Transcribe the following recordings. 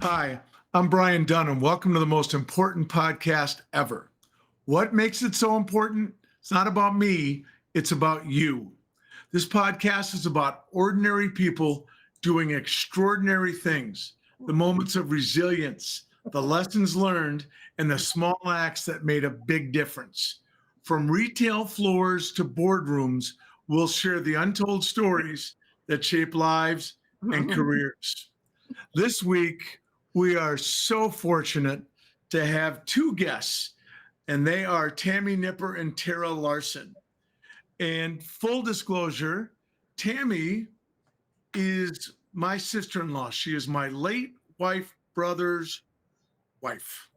Hi, I'm Brian Dunham. Welcome to the most important podcast ever. What makes it so important? It's not about me, it's about you. This podcast is about ordinary people doing extraordinary things, the moments of resilience, the lessons learned, and the small acts that made a big difference. From retail floors to boardrooms, we'll share the untold stories that shape lives and careers. This week, we are so fortunate to have two guests, and they are Tammy Nipper and Tara Larson. And full disclosure, Tammy is my sister-in-law. She is my late wife, brother's wife.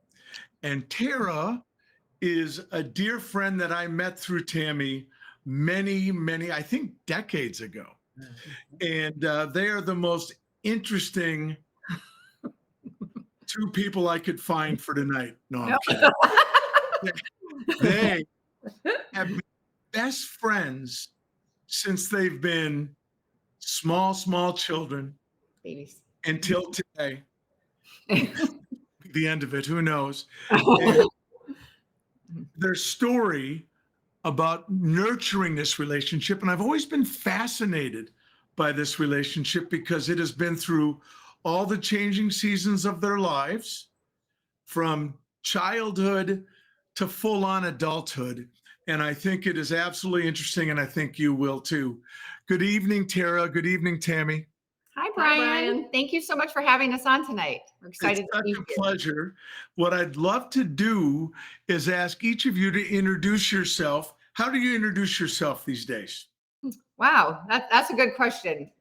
And Tara is a dear friend that I met through Tammy many, I think decades ago. And they are the most interesting two people I could find for tonight. No, I'm kidding. They have been best friends since they've been small children Babies. until today. The end of it, who knows? And their story about nurturing this relationship, and I've always been fascinated by this relationship because it has been through all the changing seasons of their lives, from childhood to full-on adulthood. And I think it is absolutely interesting, and I think you will too. Good evening, Tara. Good evening, Tammy. Hi, Brian. Thank you so much for having us on tonight. We're excited to be here. It's such a pleasure. What I'd love to do is ask each of you to introduce yourself. How do you introduce yourself these days? Wow, that's a good question.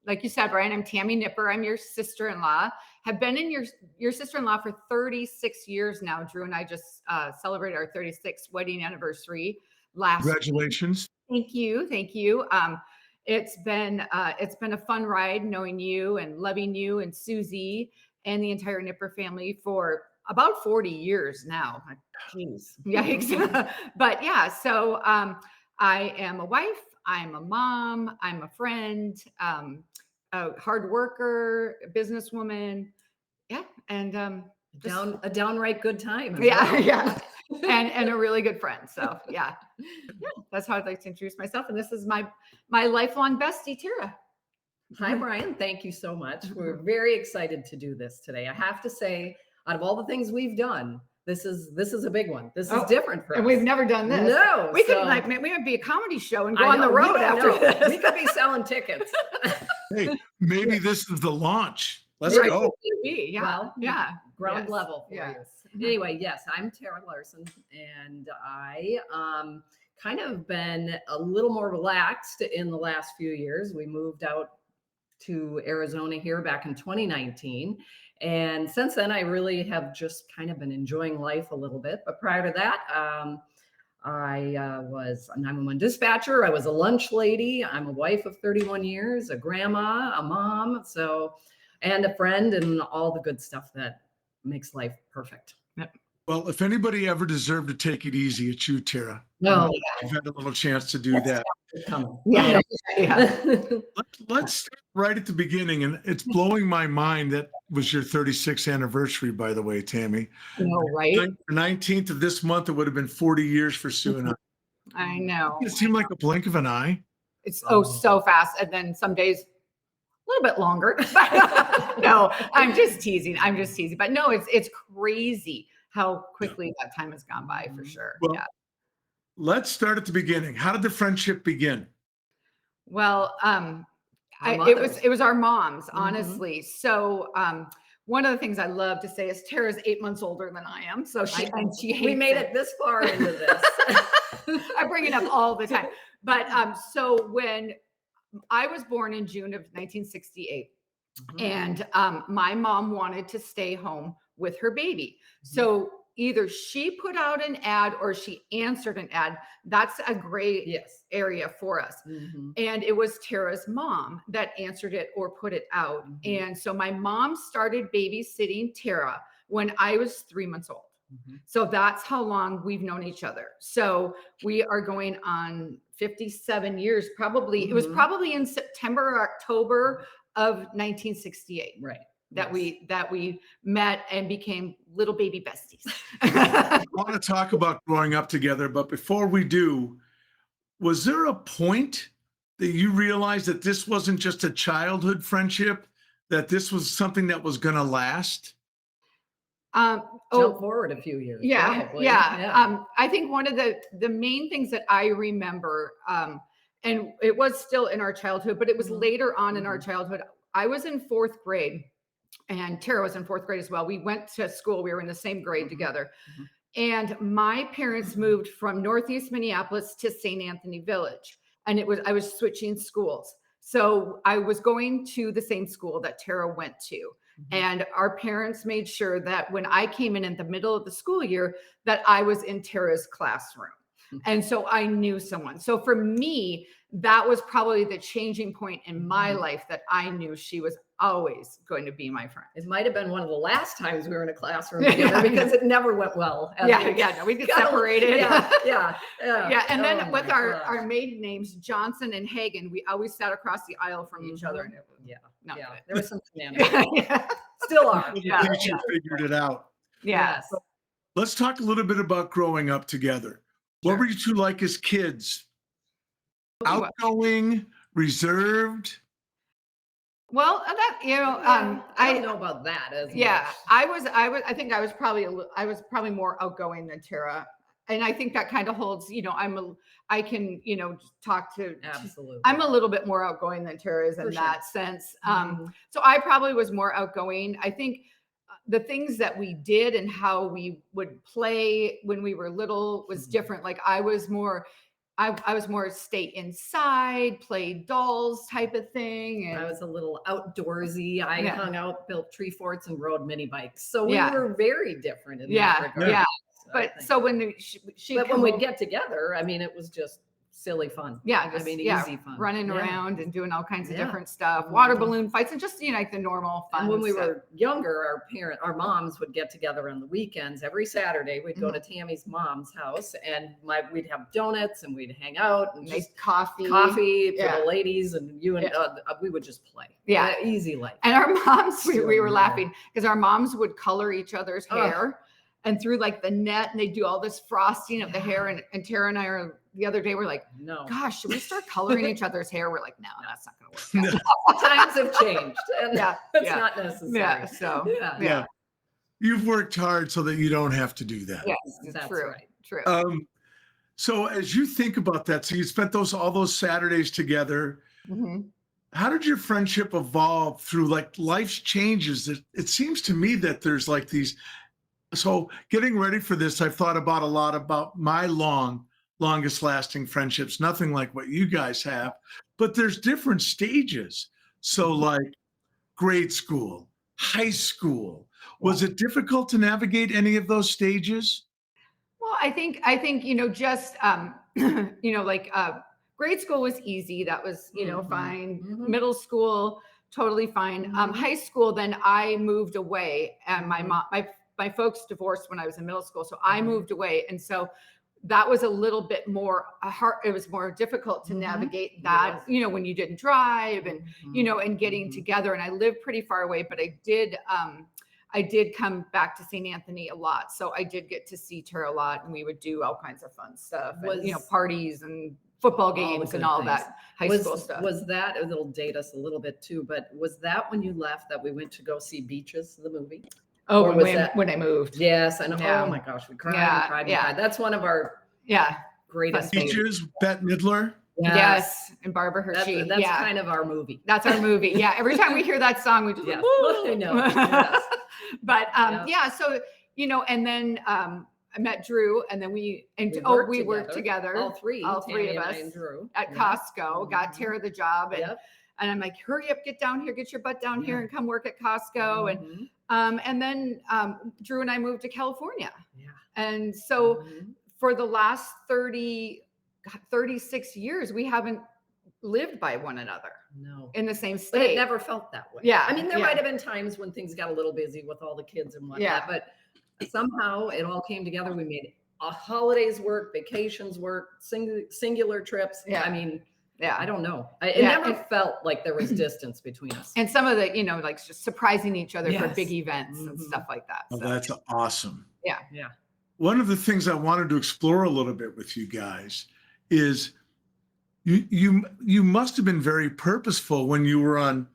Like you said, Brian, I'm Tammy Nipper. I'm your sister-in-law. Have been in your sister-in-law for 36 years now. Drew and I just celebrated our 36th wedding anniversary last week. Congratulations. Thank you. It's been a fun ride knowing you and loving you and Susie and the entire Nipper family for about 40 years now. Jeez. Yikes. But yeah, so I am a wife, I'm a mom, I'm a friend, a hard worker, a businesswoman. Yeah. And a downright good time. Yeah. And a really good friend. So yeah, that's how I'd like to introduce myself. And this is my lifelong bestie, Tara. Hi, Brian. Thank you so much. We're very excited to do this today. I have to say, out of all the things we've done, this is a big one. This is different for us. And we've never done this. No. We could we would be a comedy show and go on the road after this. We could be selling tickets. Hey, maybe this is the launch. Let's Right. go. Yeah. Well, yeah. Ground level for Yeah. you. Anyway, yes, I'm Tara Larson, and I kind of been a little more relaxed in the last few years. We moved out to Arizona here back in 2019. And since then, I really have just kind of been enjoying life a little bit. But prior to that, I was a 911 dispatcher. I was a lunch lady. I'm a wife of 31 years, a grandma, a mom, and a friend, and all the good stuff that makes life perfect. Well, if anybody ever deserved to take it easy, it's you, Tara. No, You've had a little chance to do that. Yeah. Let's start right at the beginning. And it's blowing my mind that was your 36th anniversary, by the way, Tammy. No, right? The 19th of this month, it would have been 40 years for Sue and I. I know. It seemed like a blink of an eye. It's so fast. And then some days a little bit longer. No, I'm just teasing. But no, it's crazy how quickly that time has gone by, for sure. Well, let's start at the beginning. How did the friendship begin? Well, it was our moms, honestly. So one of the things I love to say is Tara's 8 months older than I am. So we made it this far into this. I bring it up all the time. But so when I was born in June of 1968, and my mom wanted to stay home with her baby. So either she put out an ad or she answered an ad. That's a gray area for us. And it was Tara's mom that answered it or put it out. And so my mom started babysitting Tara when I was 3 months old. So that's how long we've known each other. So we are going on 57 years, probably. It was probably in September or October of 1968. Right. that we met and became little baby besties. I want to talk about growing up together, but before we do, was there a point that you realized that this wasn't just a childhood friendship, that this was something that was going to last? Jump forward a few years. Yeah, Probably. yeah. I think one of the main things that I remember, and it was still in our childhood, but it was later on in our childhood. I was in 4th grade, and Tara was in 4th grade as well. We went to school. We were in the same grade together. And my parents moved from Northeast Minneapolis to St. Anthony Village. And I was switching schools. So I was going to the same school that Tara went to. And our parents made sure that when I came in the middle of the school year, that I was in Tara's classroom. And so I knew someone. So for me, that was probably the changing point in my life, that I knew she was always going to be my friend. It might have been one of the last times we were in a classroom together because it never went well. No, we get separated. Yeah. And then with our maiden names, Johnson and Hagen, we always sat across the aisle from each other. And it was not good. There was some shenanigans. Still are. The teacher figured it out. Yes. Let's talk a little bit about growing up together. What were you two like as kids? Outgoing, reserved? Well, that I don't know about that as much. I think I was probably more outgoing than Tara, and I think that kind of holds. I can talk to. Absolutely. I'm a little bit more outgoing than Tara is in that sense. So I probably was more outgoing. I think the things that we did and how we would play when we were little was different. Like I was more stay inside, play dolls type of thing. And I was a little outdoorsy. I hung out, built tree forts, and rode mini bikes. So we were very fun in that regard. Yeah. But so when when we'd get together, I mean, it was just silly fun. Easy fun. Running around and doing all kinds of different stuff, water balloon fights, and just like the normal fun. And when we were younger, our moms would get together on the weekends. Every Saturday, we'd go to Tammy's mom's house, and we'd have donuts, and we'd hang out and just coffee for the ladies, and we would just play. Easy life. And our moms, we were laughing because our moms would color each other's hair. And through like the net, and they do all this frosting of the hair. And Tara and I the other day, we're like, no, gosh, should we start coloring each other's hair? We're like, no, that's not going to work. Times have changed. And it's not necessary. You've worked hard so that you don't have to do that. Yes, that's true. So as you think about that, so you spent all those Saturdays together. How did your friendship evolve through like life's changes? It seems to me that there's like these. So getting ready for this, I've thought about a lot about my longest lasting friendships, nothing like what you guys have, but there's different stages. So like grade school, high school, was it difficult to navigate any of those stages? Well, I think, just, like grade school was easy. That was, fine. Middle school, totally fine. High school, then I moved away, and my folks divorced when I was in middle school. So I moved away. And so that was a little bit more hard. It was more difficult to navigate that, when you didn't drive and, and getting together. And I lived pretty far away, but I did come back to St. Anthony a lot. So I did get to see Tara a lot, and we would do all kinds of fun stuff, and, parties and football games and all that high school stuff. Was that, it'll date us a little bit too, but was that when you left that we went to go see Beaches, the movie? Oh, when I moved. Yes, I know. Yeah. Oh my gosh, we cried and cried. That's one of our greatest Beaches, Bette Midler. Yes, and Barbara Hershey. That's kind of our movie. That's our movie. Yeah, every time we hear that song, we just I know. Yes. But so and then I met Drew, and then we worked together. All three of Tammy us, and Drew at Costco. Got Tara the job, and I'm like, hurry up, get down here, get your butt down here, and come work at Costco. And then Drew and I moved to California. And so for the last 36 years, we haven't lived by one another. No. In the same state. But it never felt that way. Yeah. I mean, there might have been times when things got a little busy with all the kids and whatnot, but somehow it all came together. We made holidays work, vacations work, singular trips. I mean, I don't know. It Yeah, never felt like there was distance between us. And some of the, like just surprising each other for Yes. big events and Mhm. stuff like that. Oh, So, that's awesome. yeah. Yeah. One of the things I wanted to explore a little bit with you guys is you must have been very purposeful when you were on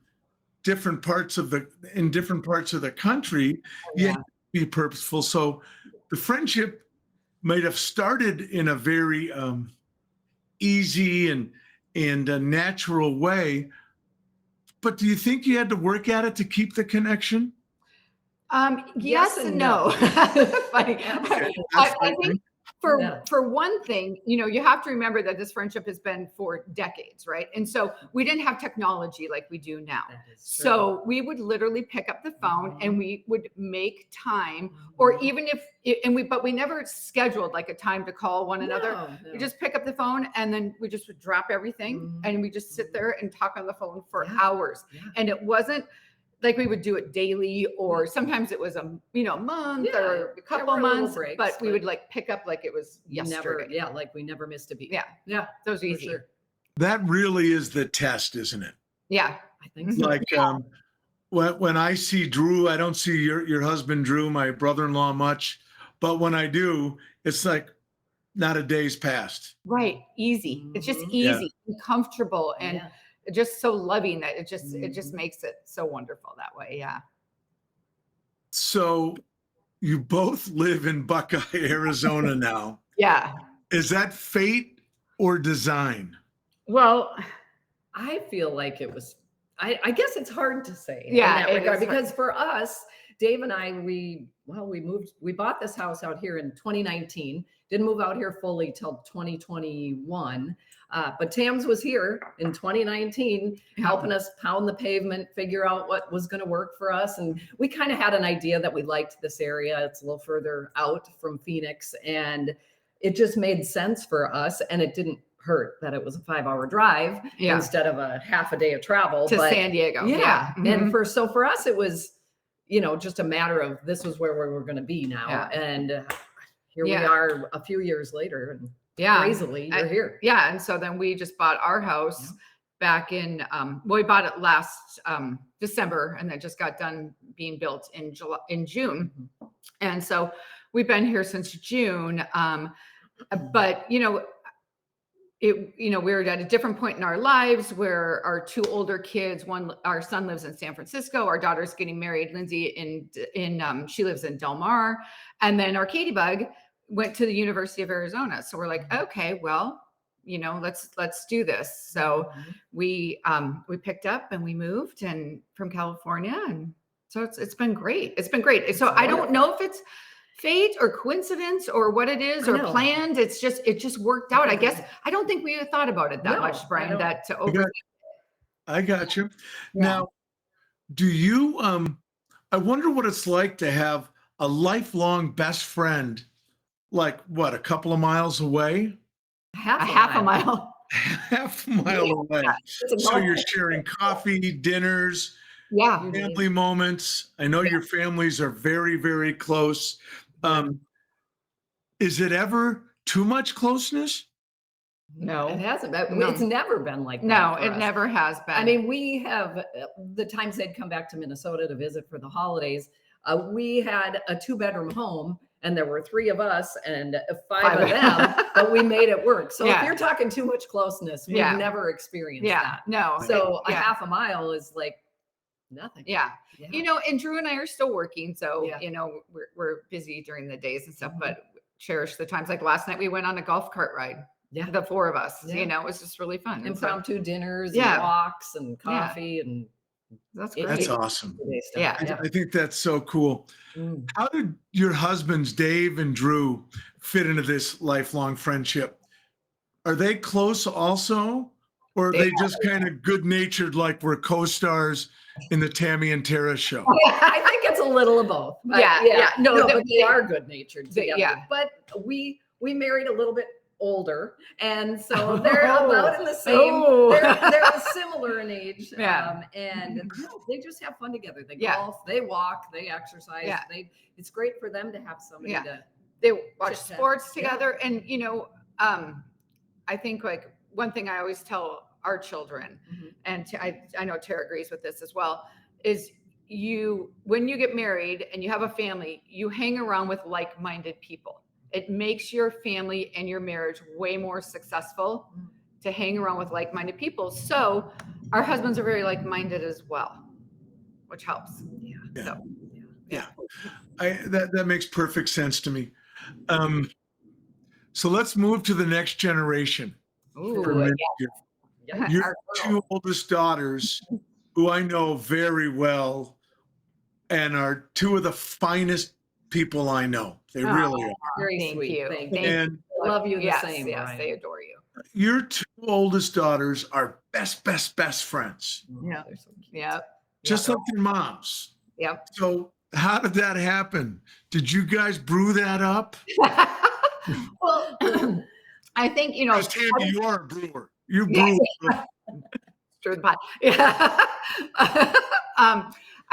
different parts of the country. You had Yeah. to be purposeful. So the friendship might have started in a very easy and a natural way. But do you think you had to work at it to keep the connection? Yes and no. Funny. Absolutely. I think for Yeah. for one thing, you have to remember that this friendship has been for decades, right? And so we didn't have technology like we do now. That is true. So we would literally pick up the phone and we would make time, or even but we never scheduled like a time to call one another. No, We no. just pick up the phone and then we just would drop everything Mhm. and we just sit there and talk on the phone for Yeah. hours. Yeah. And it wasn't like we would do it daily, or sometimes it was a month Yeah, or a there couple were little months, breaks, but we but would like pick up like it was Never, yesterday. yeah, like we never missed a beat. Yeah. Yeah, So it was for easy. sure. That really is the test, isn't it? Yeah. I think so. Like when I see Drew, I don't see your husband Drew, my brother-in-law, much, but when I do, it's like not a day's passed. Right. Easy. It's just Mhm. Yeah. easy and comfortable and Yeah. just so loving that it just Mhm. makes it so wonderful that way. Yeah. So you both live in Buckeye, Arizona now. Yeah. Is that fate or design? Well, I feel like it was, I guess it's hard to say Yeah, in that it regard, is hard. because for us, Dave and I, we bought this house out here in 2019, didn't move out here fully till 2021. But Tams was here in 2019, helping us pound the pavement, figure out what was going to work for us. And we kind of had an idea that we liked this area. It's a little further out from Phoenix, and it just made sense for us. And it didn't hurt that it was a 5-hour drive Yeah. instead of a half a day of travel to but San Diego. yeah. Mhm. And for us it was just a matter of this was where we were going to be now. Yeah. And here we Yeah. are a few years later, and Yeah. crazily you're here. Yeah. And so then we just bought our house back in, we bought it last December, and then just got done being built in June. Mhm. And so we've been here since June. But we were at a different point in our lives where our two older kids, our son lives in San Francisco, our daughter's getting married, Lindsay, she lives in Del Mar, and then our Katie Bug went to the University of Arizona. So we're like, okay, well, let's do this. So Mhm. we picked up and we moved and from California, and so it's been great. It's been great. So I don't know if it's fate or coincidence or what it is I or know. planned. It just worked out. I guess I don't think we had thought about it that No, much, I Brian, don't. that to over. I got you. Yeah. Now, do you I wonder what it's like to have a lifelong best friend, like what, a couple of miles away? A half a mile. Half a mile away. It's a So golf you're course. sharing coffee, dinners, Yeah. You family moments. I know your families are very, very close. Is it ever too much closeness? No. It hasn't. No. It's never been like that. No, for it us. never has been. I mean, we have the times they'd come back to Minnesota to visit for the holidays. We had a 2-bedroom home, and there were 3 of us and 5 of them, but we made it work. So Yeah. if you're talking too much closeness, we've Yeah. never experienced Yeah. that. No. So a yeah. half a mile is like nothing. Yeah. Yeah. And Drew and I are still working. So, Yeah. we're busy during the days and stuff, Mhm. but cherish the times. Like last night we went on a golf cart ride. Yeah. The 4 of us, Yeah. it was just really fun. And so Impromptu dinners, Yeah. and walks, and Yeah. coffee, and that's It- great. That's awesome. everyday stuff. Yeah. I think that's so cool. Mm. How did your husbands, Dave and Drew, fit into this lifelong friendship? Are they close also? Or are They they just kind of good natured, like we're co stars in the Tammy and Tara show? I think it's a little of both. But Yeah. No, but they are good natured they- together. yeah. But we married a little bit older, and so they're about in the same. Oh. They're similar in age. Yeah. And they just have fun together. They Yeah. golf, they walk, they exercise. Yeah. It's great for them to have somebody Yeah. to. They watch Chit-chat. sports Yeah. together. And, I think like one thing I always tell our children, Mhm. and I know Tara agrees with this as well, is when you get married and you have a family, you hang around with like-minded people. It makes your family and your marriage way more successful to hang around with like-minded people. So our husbands are very like-minded as well, which helps. Yeah. Yeah. So, Yeah. That makes perfect sense to me. So let's move to the next generation for a ooh, minute here. Yeah. Your Our two oldest daughters, who I know very well, and are two of the finest people I know. They Oh, really are. Very thank sweet. you. Thank Thank you. And I love you the yes, same, yes, Brian. they adore you. your two oldest daughters are best friends, Yeah. They're so cute. Yep. just like their moms. Yep. So how did that happen? Did you guys brew that up? Well, I think, Because Tammy, you are a brewer. You yeah, brew. stir the pot. Yeah.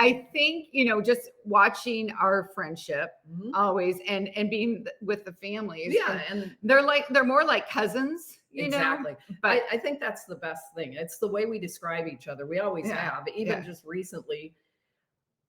I think, just watching our friendship Mhm. always and being with the families. Yeah, and and they're more like cousins, exactly. But I think that's the best thing. It's the way we describe each other. We always Yeah, have, even yeah. just recently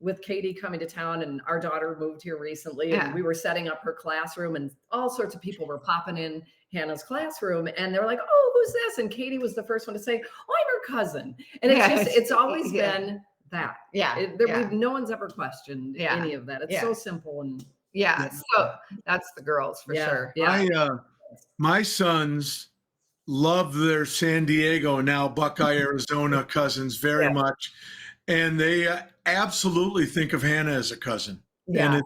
with Katie coming to town, and our daughter moved here recently, and Yeah. we were setting up her classroom, and all sorts of people were popping in Hannah's classroom, and they're like, "Oh, who's this?" And Katie was the first one to say, "Oh, I'm her cousin." And it's always Yeah. been that. Yeah. No one's ever questioned Yeah. any of that. It's Yeah. so simple and Yeah. Yeah. So that's the girls for sure. Yeah. My sons love their San Diego, now Buckeye, Arizona cousins very Yeah. much. And they absolutely think of Hannah as a cousin. Yeah. And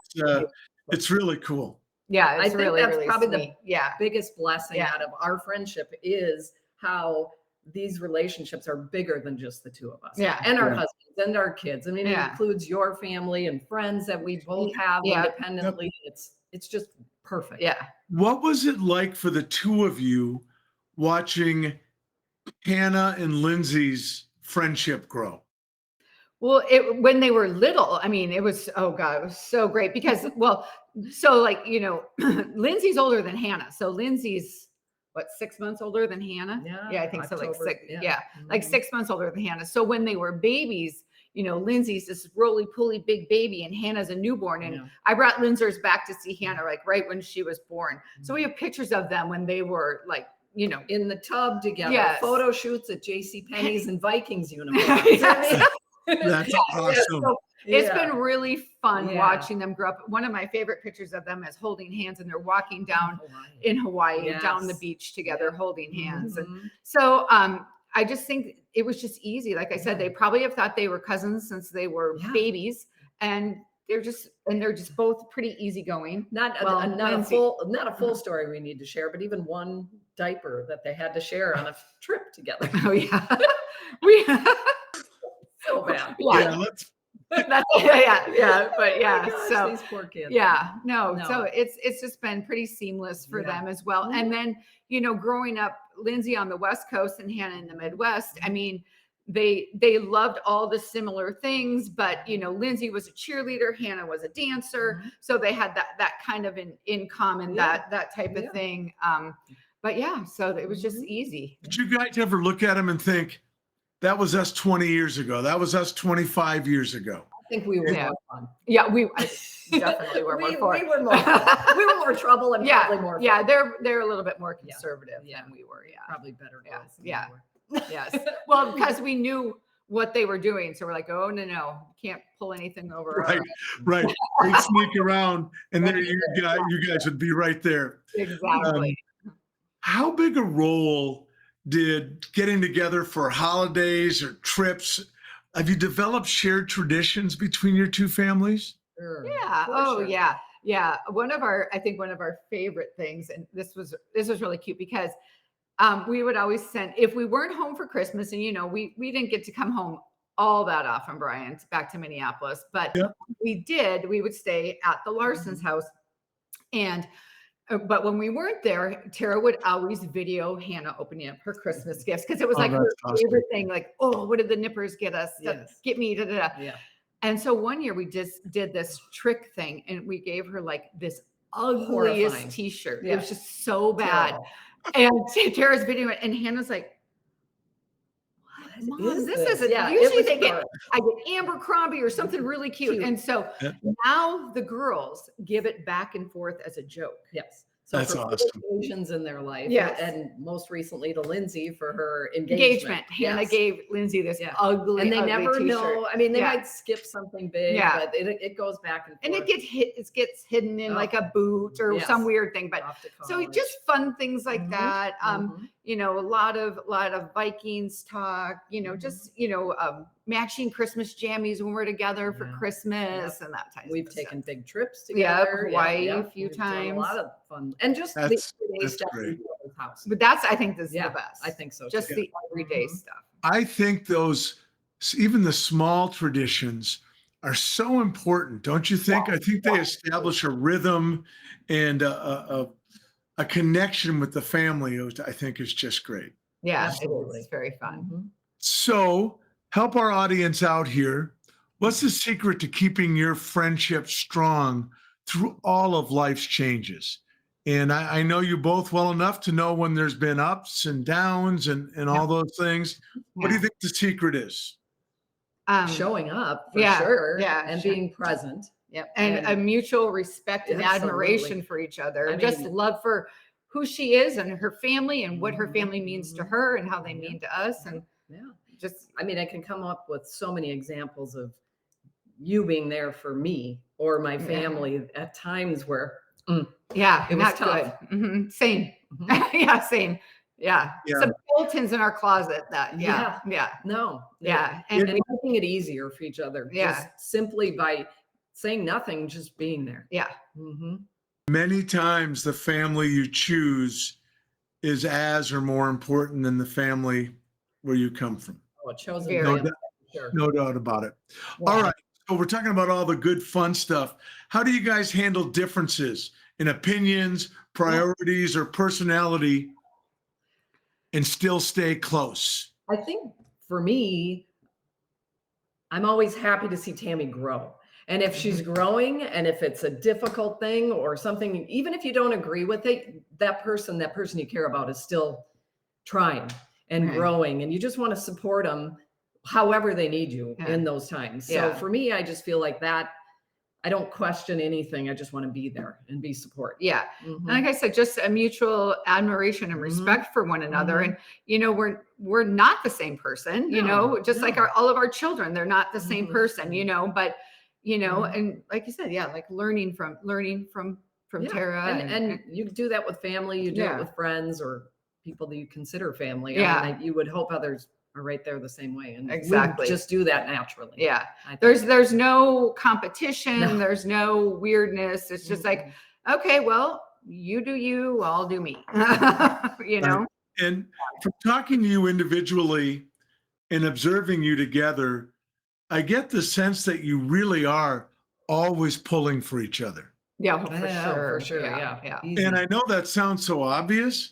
it's really cool. Yeah. I It's think really, that's really probably sweet. Yeah. biggest blessing Yeah. out of our friendship is how these relationships are bigger than just the two of us. Yeah. And our Yeah. husbands and our kids. I mean, it Yeah. includes your family and friends that we both have Yeah. independently. It's just perfect. Yeah. What was it like for the two of you watching Hannah and Lindsay's friendship grow? Well, when they were little, I mean, it was, oh God, it was so great because, well, so like, Lindsay's older than Hannah. So Lindsay's what, 6 months older than Hannah? Yeah, I think so. Like October, six, yeah. like Mhm. 6 months older than Hannah. So when they were babies, Lindsay's this roly-poly big baby and Hannah's a newborn. And Yeah. I brought Lindsay's back to see Hannah, like right when she was born. So we have pictures of them when they were like, In the tub together, Yes. photo shoots at J.C. Penney's and Vikings uniforms. Yes. That's awesome. So it's Yeah. been really fun Yeah. watching them grow up. One of my favorite pictures of them is holding hands and they're walking down in Hawaii, down the Yes. beach together, holding hands. And Mhm. so I just think it was just easy. Like I said, they probably have thought they were cousins since they were Yeah. babies, and they're just both pretty easygoing. Not Lindsay. a full story we need to share, but even one diaper that they had to share on a trip together. Oh yeah. we So bad. Yeah, let's That's but yeah. Oh my gosh, So these poor kids. yeah, no. No. So it's just been pretty seamless for Yeah. them as well. And then, growing up, Lindsay on the West Coast and Hannah in the Midwest, I mean, they loved all the similar things, but Lindsay was a cheerleader, Hannah was a dancer. Mhm. So they had that kind of in common, Yeah. that type of Yeah. thing. But yeah, so it was just Mhm. easy. Did you guys ever look at them and think, that was us 20 years ago? That was us 25 years ago. I think we were Yeah. more fun. Yeah, I definitely were more we, for we it. were more we were more trouble and probably more fun. Yeah, they're a little bit more Yeah. conservative Yeah. than we were. Yeah. Probably better Yeah. girls than Yeah. we were. Yes. Well, because we knew what they were doing. So we're like, oh no, can't pull anything over. Right, right. They'd sneak around, and there you guys would be right there. Exactly. How big a role did getting together for holidays or trips? Have you developed shared traditions between your two families? Sure. Yeah. For Oh sure. yeah. Yeah. I think one of our favorite things, and this was really cute because we would always send, if we weren't home for Christmas, and we didn't get to come home all that often, Brian, back to Minneapolis, but Yep. we would stay at the Larson's house. And but when we weren't there, Tara would always video Hannah opening up her Christmas gifts because it was Oh, like her that's awesome. favorite thing. Like, oh, what did the nippers get us? Yes. Get me, da, da, da. Yeah. And so one year we just did this trick thing, and we gave her like this ugliest Horrifying. T-shirt. It Yeah. was just so bad. Terrible. And Tara's videoing it, and Hannah's like, Mom, is this this? isn't. Yeah, it Usually was they get, her. I get Abercrombie or something really cute. Cute. And so Yeah. now the girls give it back and forth as a joke. Yes. So That's for awesome. occasions in their life, Yes. and most recently to Lindsay for her Engagement. Hannah Yes. gave Lindsay this Yeah. ugly, And they ugly never t-shirt. know. I mean, they Yeah. might skip something big, Yeah. but it goes back and forth. And it gets hidden in Oh. like a boot or Yes. some weird thing. But Off to so college. just fun things like Mhm. that. Mhm. You know, a lot of Vikings talk, you know, Mhm. just, you know, matching Christmas jammies when we're together for Yeah. Christmas and that type We've of stuff. taken big trips Yeah, together. Hawaii a few We've done a lot times. of fun. And just the That's everyday stuff we great. do at his house. But I think this is Yeah, the best. I think so Just too. the everyday Mhm. stuff. I think even the small traditions are so important, don't you think? I think they establish a rhythm and a connection with the family, which I think is just great. Yeah, Absolutely. it's very fun. Mhm. So help our audience out here. What's the secret to keeping your friendship strong through all of life's changes? And I know you both well enough to know when there's been ups and downs and all those things. What do you Yeah. think the secret is? Showing up for yeah, sure, yeah, and sure. being present. Yep. And a mutual respect and Absolutely. admiration for each other. I And just mean- love for who she is and her family and what her Mhm, family means to mhm. her and how they Yeah. mean to us. And Yeah. just I mean, I can come up with so many examples of you being there for me or my Yeah. family at times where yeah, It was not tough. good. Mhm. Same. Mhm. Yeah, same. Yeah. Yeah. Some skeletons in our closet that Yeah. yeah. no. Yeah. And And making it easier for each other. Yeah. Just simply by saying nothing, just being there. yeah. Mm-hmm. Many times the family you choose is as or more important than the family where you come from. Oh, a chosen Very. No, family, doubt- sure. no doubt about it. Yeah. All right. So we're talking about all the good fun stuff. How do you guys handle differences in opinions, priorities, or personality and still stay close? I think for me, I'm always happy to see Tammy grow. And if she's growing and if it's a difficult thing or something, even if you don't agree with it, that person you care about is still trying and Right. growing. And you just want to support them however they need you Yeah. in those times. So Yeah. for me, I just feel like that. I don't question anything. I just want to be there and be support. Yeah. Mhm. And like I said, just a mutual admiration and Mhm. respect for one another. Mhm. And you know, we're not the same person, you know, No, just like no. all of our children, they're not the same Mhm. person, you know, but you know, Mhm. and like you said, yeah, like learning from Yeah. Tara And you do that with family, you do Yeah. it with friends or people that you consider family. Yeah. I mean, you would hope others are right there the same way. And Exactly. we just do that naturally. yeah. I think. There's no competition, No. there's no weirdness. It's just like, Mhm. okay, well, you do you, I'll do me. You know? And from talking to you individually and observing you together, I get the sense that you really are always pulling for each other. Yeah, Yeah, for sure. Yeah. Yeah. Easy. And I know that sounds so obvious,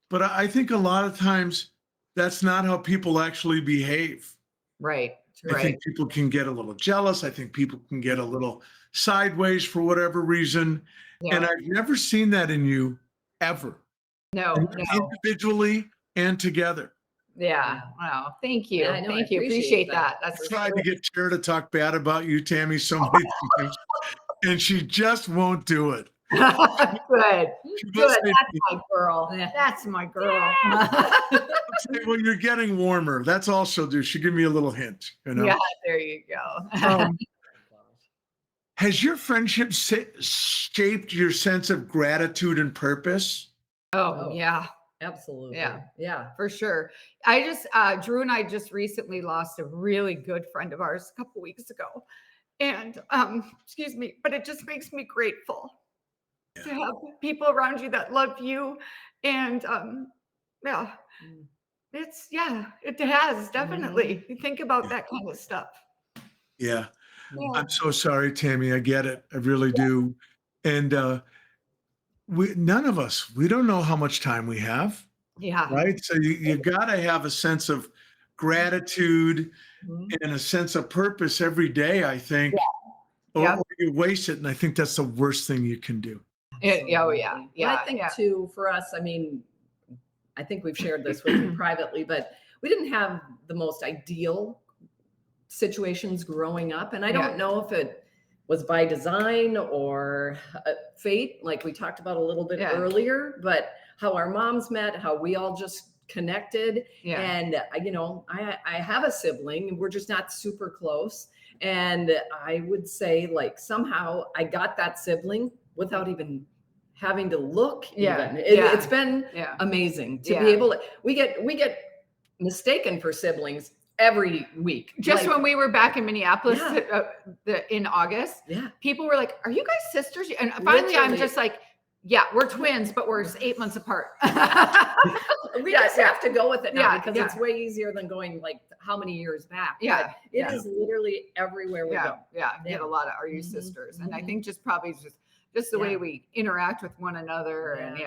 but I think a lot of times that's not how people actually behave. Right. I Right. think people can get a little jealous. I think people can get a little sideways for whatever reason. And Yeah. I've never seen that in you ever, No, no. individually and together. Yeah. Wow. Thank you. Yeah, I know, I Thank you. appreciate Appreciate that. that. That's I tried to get Tara to talk bad about you, Tammy, so many times, and she just won't do it. good. She will Good. say, That's my girl. Yeah. That's my girl. well, you're getting warmer. That's all she'll do. She'll give me a little hint, you know. Yeah, there you go. Um, has your friendship shaped your sense of gratitude and purpose? Oh, yeah, Absolutely. Yeah. Yeah. for sure. Drew and I just recently lost a really good friend of ours a couple weeks ago. And excuse me, but it just makes me grateful to have people around you that love you. And yeah, Mm. it has definitely. You think about Yeah. that kind of stuff. Yeah. Yeah. I'm so sorry, Tammy. I get it. I really do. And none of us, we don't know how much time we have, Yeah. right? So you got to have a sense of gratitude Mhm. and a sense of purpose every day, I think. Yeah. Or you waste it. And I think that's the worst thing you can do. Oh, yeah. Absolutely. But Yeah. I think too, for us, I mean, I think we've shared this with you privately, but we didn't have the most ideal situations growing up. And I don't know if it was by design or fate, like we talked about a little bit earlier, but how our moms met, how we all just connected. And I have a sibling, we're just not super close. And I would say, like, somehow I got that sibling without even having to look. It's been amazing to be able to, we get mistaken for siblings every week. Just when we were back in Minneapolis in August, people were like, "Are you guys sisters?" And finally, I'm just like, "Yeah, we're twins, but we're 8 months apart." We just have to go with it now because it's way easier than going like how many years back. But it is literally everywhere we go. We had a lot of "Are you sisters?" And I think just probably just the way we interact with one another, and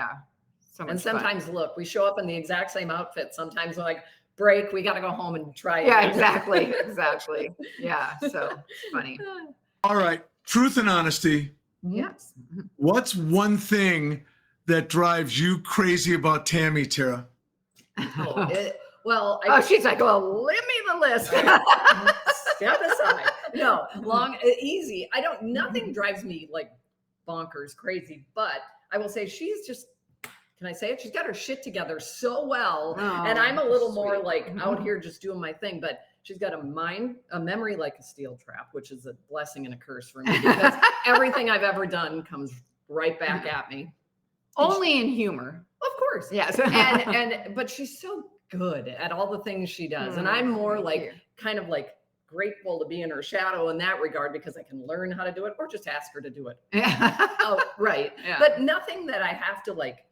so much. And sometimes, look, we show up in the exact same outfit. Sometimes we're like, break, we got to go home and try it. Exactly. Yeah, so it's funny. All right, truth and honesty. Yes. What's one thing that drives you crazy about Tammy, Tara? She's like, well, let me the list. Step aside. No, easy. Nothing drives me like bonkers crazy, but I will say she's just, can I say it? She's got her shit together so well. And I'm a little more like out here just doing my thing, but she's got a memory like a steel trap, which is a blessing and a curse for me because everything I've ever done comes right back at me. Only in humor. Of course. Yes. But she's so good at all the things she does. And I'm more like kind of like grateful to be in her shadow in that regard because I can learn how to do it or just ask her to do it. But nothing that I have to like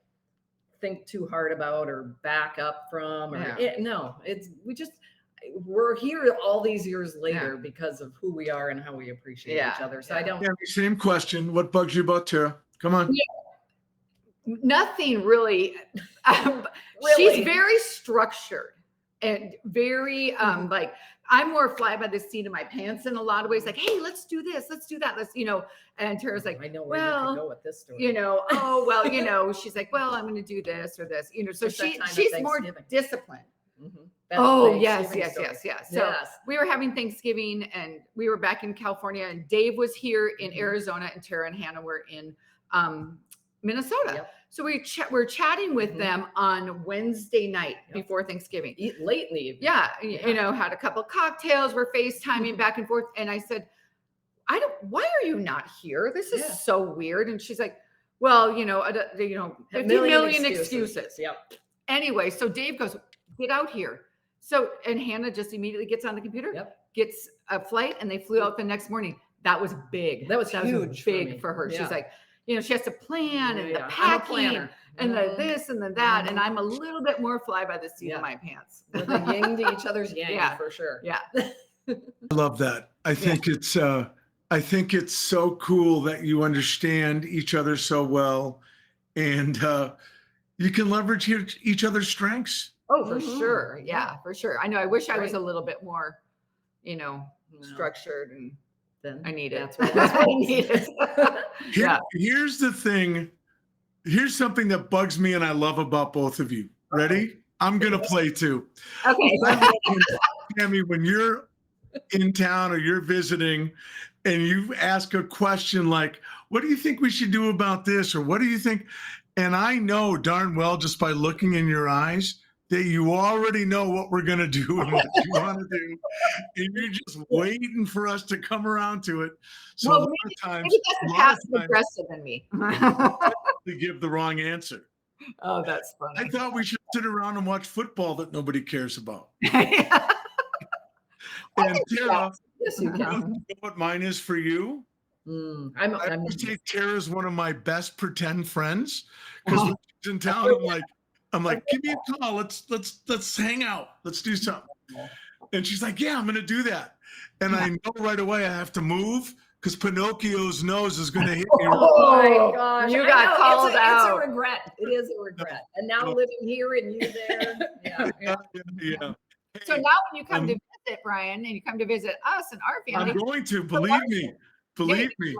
think too hard about or back up from we're here all these years later because of who we are and how we appreciate each other. So I don't. Same question. What bugs you about Tara? Come on. Nothing really. She's very structured and very like, I'm more fly by the seat of my pants in a lot of ways. Like, hey, let's do this, let's do that, and Tara's like, I know where you can go with this story. She's like, well, I'm going to do this or this, so she's more disciplined. Yes. So we were having Thanksgiving and we were back in California and Dave was here in Arizona and Tara and Hannah were in Minnesota. So we're chatting with them on Wednesday night before Thanksgiving. Late in the evening. Had a couple of cocktails, we're FaceTiming back and forth. And I said, why are you not here? This is so weird. And she's like, well, 50 million excuses. Anyway, so Dave goes, get out here. So, and Hannah just immediately gets on the computer, gets a flight, and they flew out the next morning. That was big. That was huge for her. She's like, she has to plan and the packing and the this and the that. And I'm a little bit more fly by the seat of my pants. We're the yin to each other's yang for sure. I love that. I think it's so cool that you understand each other so well and you can leverage each other's strengths. Oh, for sure. Yeah, for sure. I know. I wish I was a little bit more, structured and I need it. That's what I needed. Here's the thing. Here's something that bugs me and I love about both of you. Ready? I'm going to play too. Okay. Tammy, when you're in town or you're visiting and you ask a question like, what do you think we should do about this? Or what do you think? And I know darn well, just by looking in your eyes, that you already know what we're going to do and what you want to do. And you're just waiting for us to come around to it. So a lot of times, passive aggressive in me. to give the wrong answer. Oh, that's funny. I thought we should sit around and watch football that nobody cares about. And Tara, you know what mine is for you? I would say Tara's one of my best pretend friends because when she's in town, I'm like, give me a call. Let's hang out. Let's do something. And she's like, yeah, I'm going to do that. And I know right away I have to move because Pinocchio's nose is going to hit me. Oh my gosh. You got called out. It's a regret. It is a regret. And now living here and you there. Yeah. So now when you come to visit, Brian, and you come to visit us and our family. I'm going to, believe me. Believe me.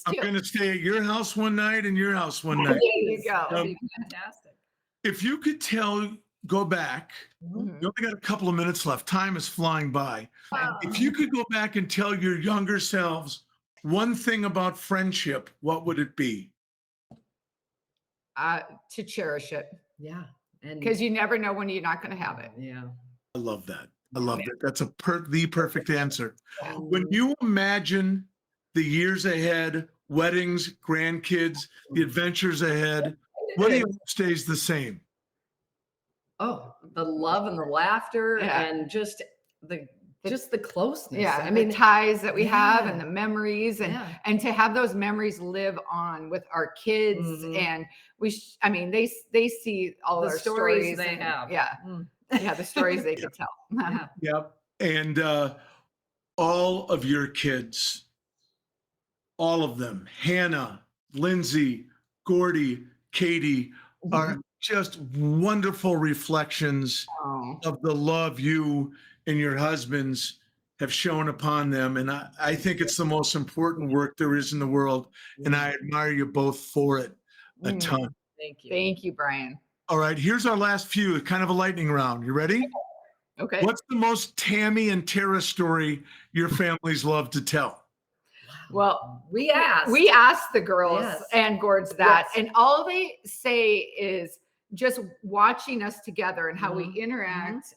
I'm going to stay at your house one night and your house one night. There you go. That'd be fantastic. If you could tell go back, Mhm. you only got a couple of minutes left. Time is flying by. If you could go back and tell your younger selves one thing about friendship, what would it be? To cherish it, Yeah. And because you never know when you're not going to have it. yeah. I love that. I love that. That's the perfect answer. Yeah. When you imagine the years ahead, weddings, grandkids, the adventures ahead, what do you hope stays the same? Oh, the love and the laughter Yeah. and just the closeness. Yeah, I the mean, ties that we have and yeah. the memories Yeah. and to have those memories live on with our kids Mhm. and I mean they see all The our stories they and, have. Yeah. Mm. Yeah, the stories they Yeah. could tell. Yeah. Yep. And all of your kids, all of them, Hannah, Lindsay, Gordy, Katie, are just wonderful reflections Oh. of the love you and your husbands have shown upon them. And I think it's the most important work there is in the world. And I admire you both for it a Mm. ton. Thank you. Thank you, Brian. All right, here's our last few, kind of a lightning round. You ready? Okay. What's the most Tammy and Tara story your families love to tell? Well, We asked. we asked the girls Yes. and Gords that, Yes. and all they say is just watching us together and how we Mhm. interact.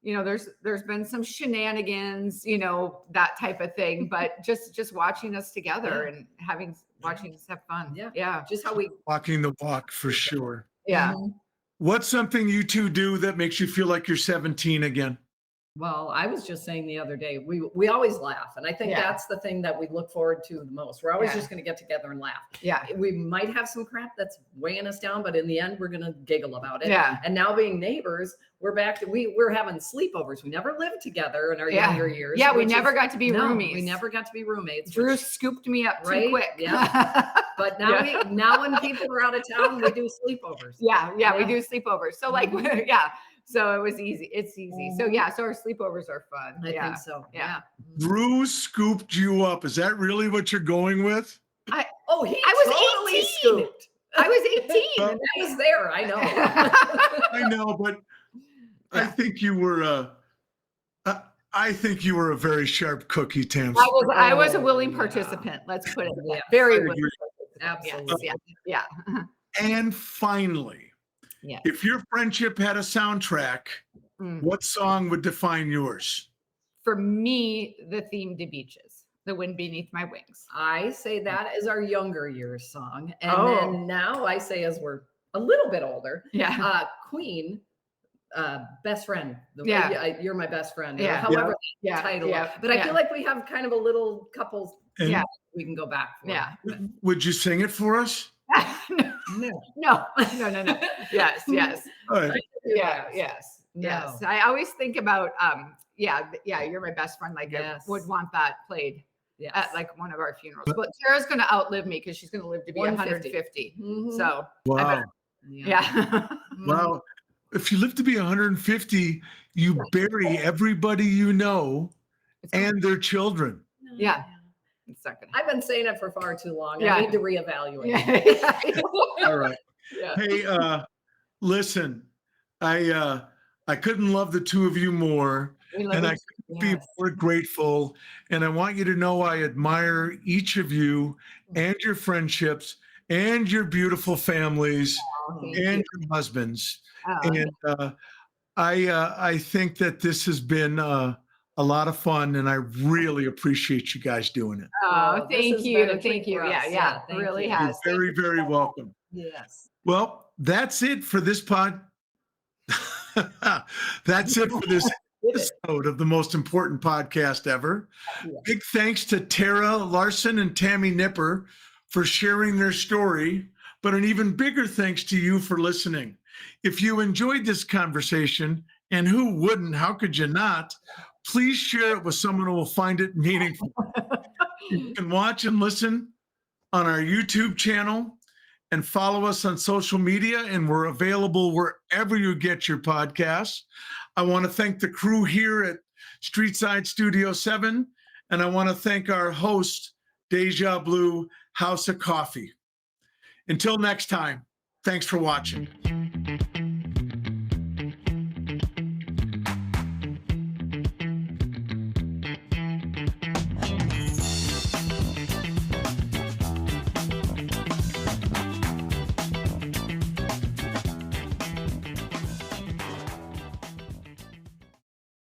You know, there's been some shenanigans, you know, that type of thing, but just watching us together Yeah. and watching us have fun. Yeah. Yeah. Just how we Walking the walk for sure. Yeah. Mhm. What's something you two do that makes you feel like you're 17 again? Well, I was just saying the other day, we always laugh, and I think Yeah. that's the thing that we look forward to the most. We're always Yeah. just going to get together and laugh. Yeah. We might have some crap that's weighing us down, but in the end, we're going to giggle about it. Yeah. And now being neighbors, we're back to we're having sleepovers. We never lived together in our Yeah. younger years. Yeah, we which never is- got to be no, roomies. We never got to be roommates. Drew which- scooped me up too Right? quick. Yeah. But now Yeah. now when people are out of town, we do sleepovers. Yeah, we Yeah. do sleepovers. So like, Mhm. yeah, so it was easy. It's easy. So Mhm. yeah, so our sleepovers are fun. I Yeah. think so. Yeah. Drew scooped you up. Is that really what you're going with? Oh, he I was totally 18. scooped. I was 18. And I was there. I know. I know, but I Yeah. think you were I think you were a very sharp cookie, Tam. I was a willing yeah. participant. Let's put it that way. Yeah. Very I willing. agree. participant. Absolutely. Yes, yeah. And finally, Yeah. if your friendship had a soundtrack, Mm. what song would define yours? For me, the theme to Beaches, The Wind Beneath My Wings. I say that is our younger years song. And Oh. then now I say, as we're a little bit older, Yeah. Queen, Best Friend. Yeah. You're my best friend. Or Yeah. however Yeah. the title. Yeah. But I yeah. feel like we have kind of a little couples And Yeah. we can go back for. Yeah. would you sing it for us? No. No. No. Yes. All right. Yeah. Yes. No. Yes. I always think about yeah, you're my best friend. Like Yes. I would want that played Yes. at like one of our funerals. But Tara's gonna outlive me because she's gonna live to be 150. Mhm. So Wow. yeah. Wow. If you live to be 150, you bury everybody you know It's gonna- and their children. Yeah. it's not gonna I've been saying it for far too long. Yeah. I need to reevaluate. yeah. All right. yeah. Hey, listen, I couldn't love the two of you more, We love and you. I couldn't be Yes. more grateful. And I want you to know I admire each of you and your friendships and your beautiful families Thank and you. your husbands. Oh, And I think that this has been a lot of fun, and I really appreciate you guys doing it. oh, this thank has you. been a treat Thank you. for Yeah. us. Yeah. Yeah, It thank really you. You're has. Thank very, you. very welcome. Yes. Well, that's it for this pod. That's it for this episode of the most important podcast ever. Yeah. Big thanks to Tara Larson and Tammy Nipper for sharing their story, but an even bigger thanks to you for listening. If you enjoyed this conversation, and who wouldn't, how could you not, please share it with someone who will find it meaningful. You can watch and listen on our YouTube channel and follow us on social media, and we're available wherever you get your podcasts. I want to thank the crew here at Streetside Studio 7, and I want to thank our host, Deja Blue House of Coffee. Until next time, thanks for watching.